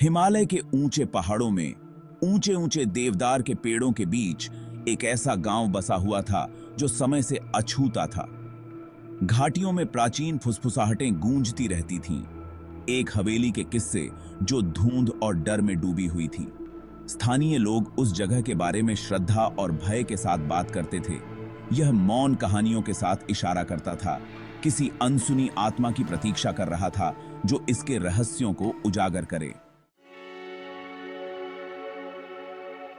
हिमालय के ऊंचे पहाड़ों में ऊंचे ऊंचे देवदार के पेड़ों के बीच एक ऐसा गांव बसा हुआ था जो समय से अछूता था। घाटियों में प्राचीन फुसफुसाहटें गूंजती रहती थीं। एक हवेली के किस्से जो धुंध और डर में डूबी हुई थी। स्थानीय लोग उस जगह के बारे में श्रद्धा और भय के साथ बात करते थे। यह मौन कहानियों के साथ इशारा करता था, किसी अनसुनी आत्मा की प्रतीक्षा कर रहा था जो इसके रहस्यों को उजागर करे।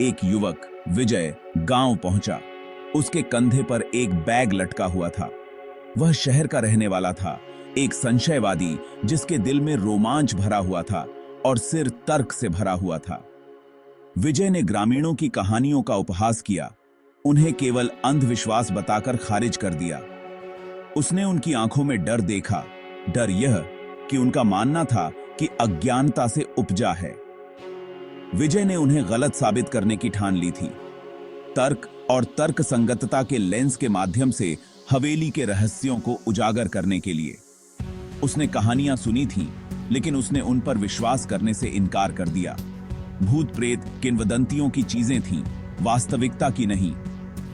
एक युवक विजय गांव पहुंचा। उसके कंधे पर एक बैग लटका हुआ था। वह शहर का रहने वाला था, एक संशयवादी जिसके दिल में रोमांच भरा हुआ था और सिर तर्क से भरा हुआ था। विजय ने ग्रामीणों की कहानियों का उपहास किया, उन्हें केवल अंधविश्वास बताकर खारिज कर दिया। उसने उनकी आंखों में डर देखा, डर यह कि उनका मानना था कि अज्ञानता से उपजा है। विजय ने उन्हें गलत साबित करने की ठान ली थी। तर्क और तर्क संगतता के लेंस के माध्यम से हवेली के रहस्यों को उजागर करने के लिए उसने कहानियां सुनी थीं, लेकिन उसने उन पर विश्वास करने से इनकार कर दिया। भूत प्रेत किंवदंतियों की चीजें थीं, वास्तविकता की नहीं।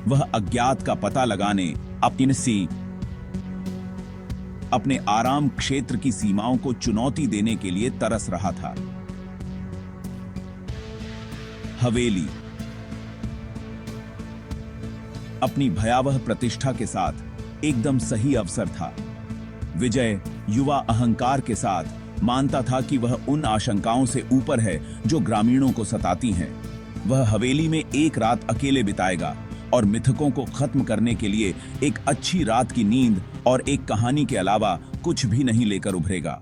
वह अज्ञात का पता लगाने अपने आराम क्षेत्र की सीमाओं को चुनौती देने के लिए तरस रहा था। हवेली अपनी भयावह प्रतिष्ठा के साथ एकदम सही अवसर था। विजय युवा अहंकार के साथ मानता था कि वह उन आशंकाओं से ऊपर है जो ग्रामीणों को सताती हैं। वह हवेली में एक रात अकेले बिताएगा और मिथकों को खत्म करने के लिए एक अच्छी रात की नींद और एक कहानी के अलावा कुछ भी नहीं लेकर उभरेगा।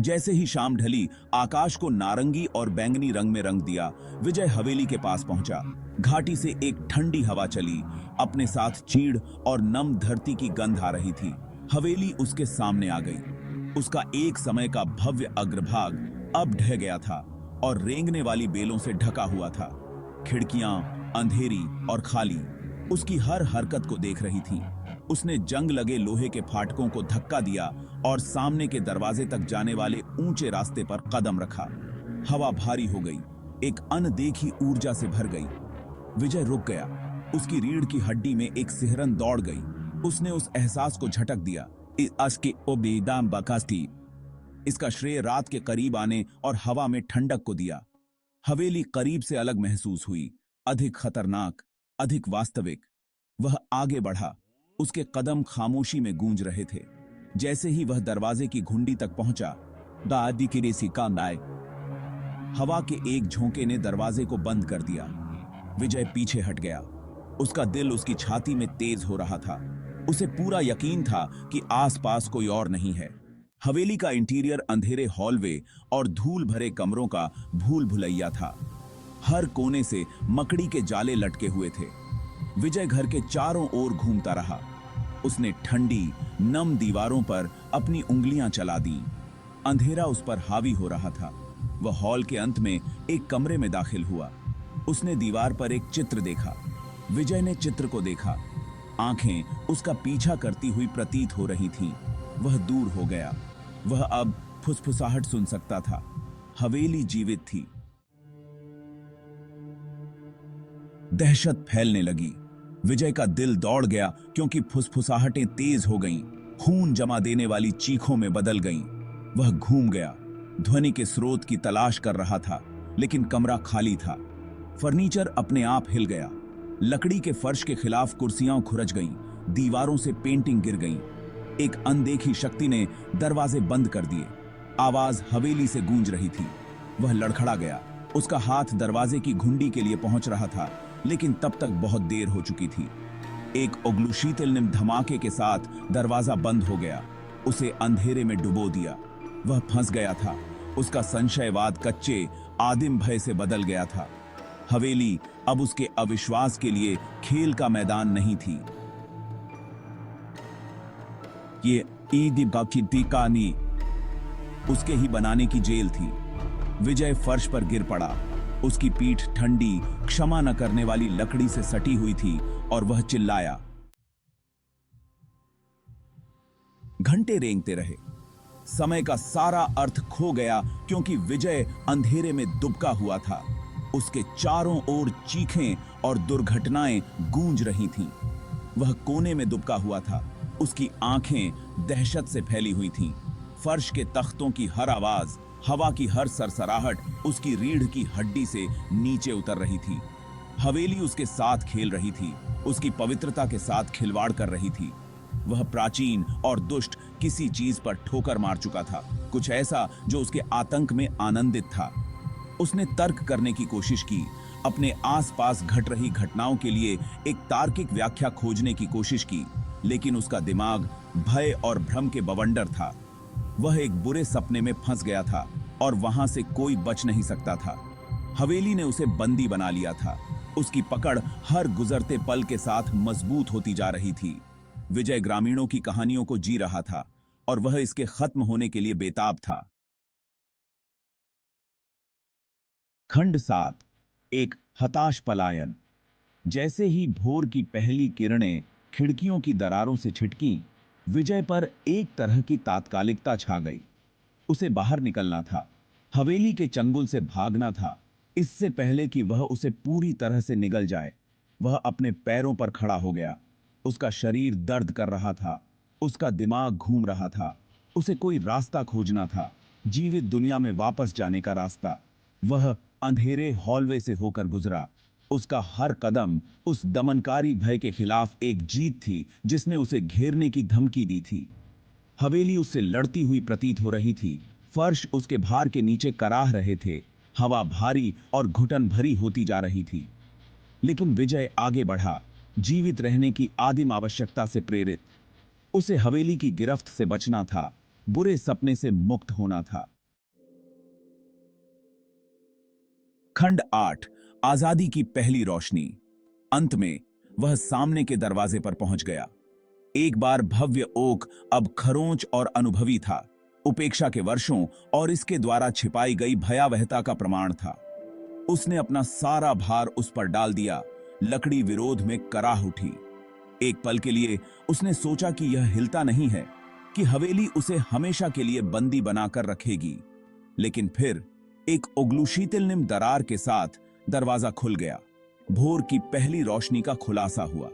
जैसे ही शाम ढली, आकाश को नारंगी और बैंगनी रंग में रंग दिया। विजय हवेली के पास पहुंचा। घाटी से एक ठंडी हवा चली, अपने साथ चीड़ और नम धरती की गंध आ रही थी। हवेली उसके सामने आ गई। उसका एक समय का भव्य अग्रभाग अब ढह गया था और रेंगने वाली बेलों से ढका हुआ था। खिड़कियां अंधेरी और खाली उसकी हर हरकत को देख रही थी। उसने जंग लगे लोहे के फाटकों को धक्का दिया और सामने के दरवाजे तक जाने वाले ऊंचे रास्ते पर कदम रखा। हवा भारी हो गई, एक अनदेखी ऊर्जा से भर गई। विजय रुक गया। उसकी रीढ़ की हड्डी में एक सिहरन दौड़ गई। उसने उस एहसास को झटक दिया, इसका श्रेय रात के करीब आने और हवा में ठंडक को दिया। हवेली करीब से अलग महसूस हुई, अधिक खतरनाक, अधिक वास्तविक। वह आगे बढ़ा। उसके कदम खामोशी में गूंज रहे थे। जैसे ही वह दरवाजे की घुंडी तक पहुंचा, दादी की रेसी कांद आए। हवा के एक झोंके ने दरवाजे को बंद कर दिया। विजय पीछे हट गया। उसका दिल उसकी छाती में तेज हो रहा था। उसे पूरा यकीन था कि आसपास कोई और नहीं है। हवेली का इंटीरियर अंधेरे हॉलवे और धूल भरे कमरों का भूल भुलैया था। हर कोने से मकड़ी के जाले लटके हुए थे। विजय घर के चारों ओर घूमता रहा। उसने ठंडी नम दीवारों पर अपनी उंगलियां चला दी। अंधेरा उस पर हावी हो रहा था। वह हॉल के अंत में एक कमरे में दाखिल हुआ। उसने दीवार पर एक चित्र देखा। विजय ने चित्र को देखा। आंखें उसका पीछा करती हुई प्रतीत हो रही थीं। वह दूर हो गया। वह अब फुसफुसाहट सुन सकता था। हवेली जीवित थी। दहशत फैलने लगी। विजय का दिल दौड़ गया क्योंकि फुसफुसाहटें तेज हो गईं, खून जमा देने वाली चीखों में बदल गईं। वह घूम गया, ध्वनि के स्रोत की तलाश कर रहा था, लेकिन कमरा खाली था। फर्नीचर अपने आप हिल गया। लकड़ी के फर्श के खिलाफ कुर्सियां खुरच गईं, दीवारों से पेंटिंग गिर गईं। एक अनदेखी शक्ति ने दरवाजे बंद कर दिए। आवाज हवेली से गूंज रही थी। वह लड़खड़ा गया। उसका हाथ दरवाजे की घुंडी के लिए पहुंच रहा था, लेकिन तब तक बहुत देर हो चुकी थी। एक उग्लूशीतल धमाके के साथ दरवाजा बंद हो गया, उसे अंधेरे में डुबो दिया। वह फंस गया था। उसका संशयवाद कच्चे आदिम भय से बदल गया था। हवेली अब उसके अविश्वास के लिए खेल का मैदान नहीं थी। ये ईदी उसके ही बनाने की जेल थी। विजय फर्श पर गिर पड़ा। उसकी पीठ ठंडी, क्षमा न करने वाली लकड़ी से सटी हुई थी और वह चिल्लाया। घंटे रेंगते रहे। समय का सारा अर्थ खो गया क्योंकि विजय अंधेरे में दुबका हुआ था। उसके चारों ओर चीखें और दुर्घटनाएं गूंज रही थीं। वह कोने में दुबका हुआ था। उसकी आंखें दहशत से फैली हुई थीं। फर्श के तख्तों की हर आवाज, हवा की हर सरसराहट उसकी रीढ़ की हड्डी से नीचे उतर रही थी। हवेली उसके साथ खेल रही थी, उसकी पवित्रता के साथ खिलवाड़ कर रही थी। वह प्राचीन और दुष्ट किसी चीज पर ठोकर मार चुका था, कुछ ऐसा जो उसके आतंक में आनंदित था। उसने तर्क करने की कोशिश की, अपने आसपास घट रही घटनाओं के लिए एक तार्किक व्याख्या खोजने की कोशिश की, लेकिन उसका दिमाग भय और भ्रम के बवंडर था। वह एक बुरे सपने में फंस गया था और वहां से कोई बच नहीं सकता था। हवेली ने उसे बंदी बना लिया था। उसकी पकड़ हर गुजरते पल के साथ मजबूत होती जा रही थी। विजय ग्रामीणों की कहानियों को जी रहा था और वह इसके खत्म होने के लिए बेताब था। खंड 7। एक हताश पलायन। जैसे ही भोर की पहली किरणें खिड़कियों की दरारों से छिटकी, विजय पर एक तरह की तात्कालिकता छा गई। उसे बाहर निकलना था, हवेली के चंगुल से भागना था, इससे पहले कि वह उसे पूरी तरह से निगल जाए। वह अपने पैरों पर खड़ा हो गया। उसका शरीर दर्द कर रहा था, उसका दिमाग घूम रहा था। उसे कोई रास्ता खोजना था, जीवित दुनिया में वापस जाने का रास्ता। वह अंधेरे हॉलवे से होकर गुजरा। उसका हर कदम उस दमनकारी भय के खिलाफ एक जीत थी जिसने उसे घेरने की धमकी दी थी। हवेली उससे लड़ती हुई प्रतीत हो रही थी। फर्श उसके भार के नीचे कराह रहे थे। हवा भारी और घुटन भरी होती जा रही थी। लेकिन विजय आगे बढ़ा, जीवित रहने की आदिम आवश्यकता से प्रेरित। उसे हवेली की गिरफ्त से बचना था, बुरे सपने से मुक्त होना था। खंड 8। आजादी की पहली रोशनी। अंत में वह सामने के दरवाजे पर पहुंच गया। एक बार भव्य ओक अब खरोंच और अनुभवी था। उपेक्षा के वर्षों और इसके द्वारा छिपाई गई भयावहता का प्रमाण था। उसने अपना सारा भार उस पर डाल दिया। लकड़ी विरोध में कराह उठी। एक पल के लिए उसने सोचा कि यह हिलता नहीं है, कि हवेली उसे हमेशा के लिए बंदी बनाकर रखेगी। लेकिन फिर एक उग्लूशीतल दरार के साथ दरवाजा खुल गया। भोर की पहली रोशनी का खुलासा हुआ।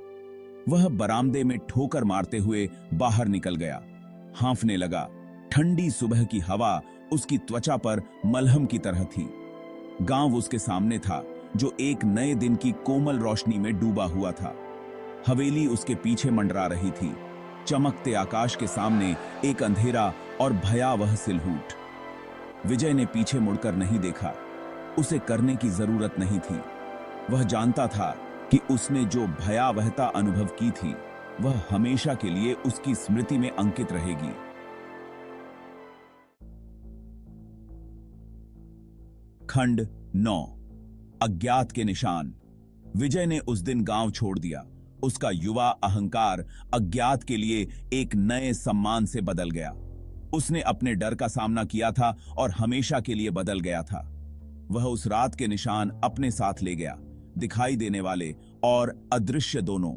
वह बरामदे में ठोकर मारते हुए बाहर निकल गया। हांफने लगा। ठंडी सुबह की हवा उसकी त्वचा पर मलहम की तरह थी। गांव उसके सामने था, जो एक नए दिन की कोमल रोशनी में डूबा हुआ था। हवेली उसके पीछे मंडरा रही थी। चमकते आकाश के सामने एक अंधेरा और भयावह सिलहूट। विजय ने पीछे मुड़कर नहीं देखा। उसे करने की जरूरत नहीं थी। वह जानता था कि उसने जो भयावहता अनुभव की थी, वह हमेशा के लिए उसकी स्मृति में अंकित रहेगी। खंड 9। अज्ञात के निशान। विजय ने उस दिन गांव छोड़ दिया। उसका युवा अहंकार अज्ञात के लिए एक नए सम्मान से बदल गया। उसने अपने डर का सामना किया था और हमेशा के लिए बदल गया था। वह उस रात के निशान अपने साथ ले गया, दिखाई देने वाले और अदृश्य दोनों।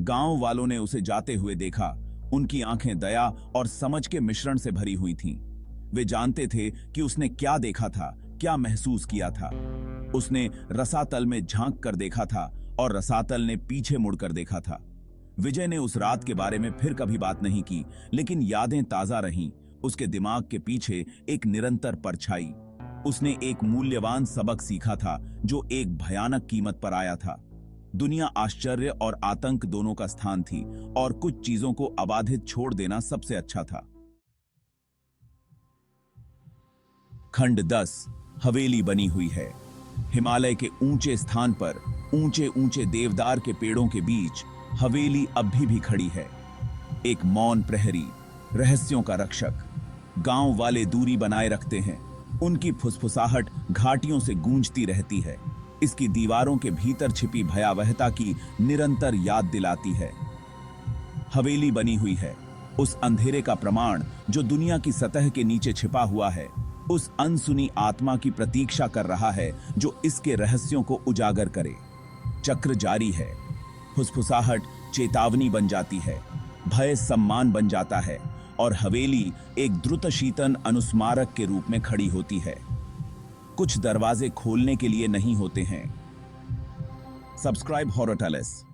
गांव वालों ने उसे जाते हुए देखा। उनकी आंखें दया और समझ के मिश्रण से भरी हुई थीं। वे जानते थे कि उसने क्या देखा था, क्या महसूस किया था। उसने रसातल में झांक कर देखा था और रसातल ने पीछे मुड़कर देखा था। विजय ने उस रात के बारे में फिर कभी बात नहीं की, लेकिन यादें ताजा रहीं। उसके दिमाग के पीछे एक निरंतर परछाई। उसने एक मूल्यवान सबक सीखा था जो एक भयानक कीमत पर आया था। दुनिया आश्चर्य और आतंक दोनों का स्थान थी और कुछ चीजों को अबाधित छोड़ देना सबसे अच्छा था। खंड 10। हवेली बनी हुई है। हिमालय के ऊंचे स्थान पर ऊंचे ऊंचे देवदार के पेड़ों के बीच हवेली अभी भी खड़ी है। एक मौन प्रहरी, रहस्यों का रक्षक। गांव वाले दूरी बनाए रखते हैं। उनकी फुसफुसाहट घाटियों से गूंजती रहती है। इसकी दीवारों के भीतर छिपी भयावहता की निरंतर याद दिलाती है। हवेली बनी हुई है, उस अंधेरे का प्रमाण जो दुनिया की सतह के नीचे छिपा हुआ है। उस अनसुनी आत्मा की प्रतीक्षा कर रहा है जो इसके रहस्यों को उजागर करे। चक्र जारी है। फुसफुसाहट चेतावनी बन जाती है, भय सम्मान बन जाता है और हवेली एक द्रुतशीतन अनुस्मारक के रूप में खड़ी होती है। कुछ दरवाजे खोलने के लिए नहीं होते हैं। Subscribe horror Thales.